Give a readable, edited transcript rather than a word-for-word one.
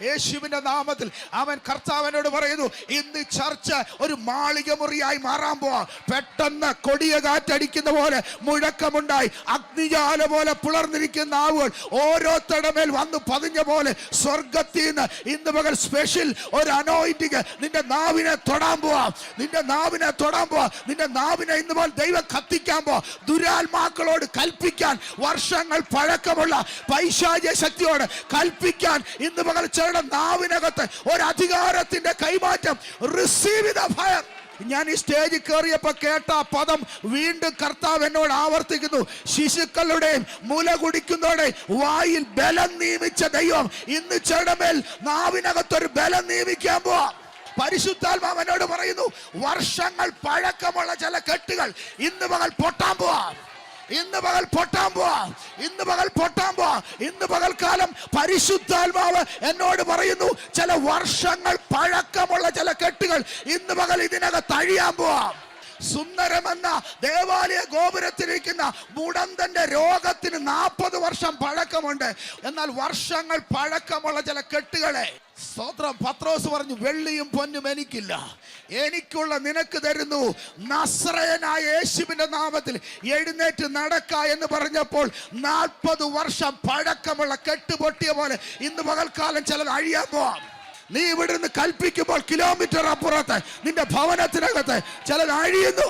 യേശുവിന്റെ നാമത്തിൽ അവൻ കർത്താവിനോട് പറയുന്നു, ഇന്ന് ചർച്ച ഒരു മാളിക മുറിയായി മാറാൻ പോവാ. പെട്ടെന്ന് കൊടിയ കാറ്റടിക്കുന്ന പോലെ മുഴക്കമുണ്ടായി, അഗ്നിജാല പോലെ പുലർന്നിരിക്കുന്ന നാവുകൾ ഓരോരുത്തരുടെ വന്ന് പതിഞ്ഞ പോലെ സ്വർഗത്തിൽ നിന്ന് ഇന്ന് പകൽ സ്പെഷ്യൽ ഒരു അനോയിന്റിങ് നിന്റെ നാവിനെ തൊടാൻ പോവാ. നിന്റെ നാവിനെ തൊടാൻ പോവാ. നിന്റെ നാവിനെ ഇന്ന് പോലെ ദൈവം കത്തിക്കാൻ പോവാ. ദുരാത്മാക്കളോട് കൽപ്പിക്കാൻ, വർഷങ്ങൾ പഴക്കമുള്ള പൈശാചിക ശക്തിയോട് കൽപ്പിക്കാൻ ഇന്ന് പകൽ ചേർന്ന നാവിനകത്ത് ഒരു അധികാരത്തിന്റെ കൈമാറ്റം. Receive the fire. ഞാൻ ഈ സ്റ്റേജിൽ കയറിയപ്പോ കേട്ട പദം വീണ്ടും കർത്താവ് എന്നോട് ആവർത്തിക്കുന്നു. ശിശുക്കളുടെയും മുല കുടിക്കുന്നവരുടെയും വായിൽ ബലം നിയമിച്ച ദൈവം ഇന്ന് ചേടമേൽ നാവിനകത്തൊരു ബലം നിയമിക്കാൻ പോവാ. പരിശുദ്ധാത്മാവ് എന്നോട് പറയുന്നു, വർഷങ്ങൾ പഴക്കമുള്ള ചില കെട്ടുകൾ ഇന്ന് പകൽ പൊട്ടാൻ പോവാ. ഇന്ന് പകൽ പൊട്ടാൻ പോവാ. ഇന്ന് പകൽ പൊട്ടാൻ പോവാ. ഇന്ന് പകൽക്കാലം പരിശുദ്ധാത്മാവ് എന്നോട് പറയുന്നു, ചില വർഷങ്ങൾ പഴക്കമുള്ള ചില കെട്ടുകൾ ഇന്ന് പകൽ ഇതിനകത്ത് അഴിയാൻ പോവാ. സുന്ദരമെന്ന ദേവാലയ ഗോപുരത്തിലിരിക്കുന്ന മുടന്തന്റെ രോഗത്തിന് 40 വർഷം പഴക്കമുണ്ട്. എന്നാൽ വർഷങ്ങൾ പഴക്കമുള്ള ചില കെട്ടുകളെ സ്തോത്രം പത്രോസ് പറഞ്ഞു, വെള്ളിയും പൊന്നും എനിക്കില്ല, എനിക്കുള്ള നിനക്ക് തരുന്നു. നസ്രയനായ യേശുവിന്റെ നാമത്തിൽ എഴുന്നേറ്റ് നടക്ക എന്ന് പറഞ്ഞപ്പോൾ 40 വർഷം പഴക്കമുള്ള കെട്ടുപൊട്ടിയ പോലെ ഇന്ന് പകൽക്കാലം ചിലത് അഴിയാൻ പോവാം. നീ ഇവിടുന്ന് കൽപ്പിക്കുമ്പോൾ കിലോമീറ്റർ അപ്പുറത്ത് നിന്റെ ഭവനത്തിനകത്ത് ചിലത് അഴിയുന്നു.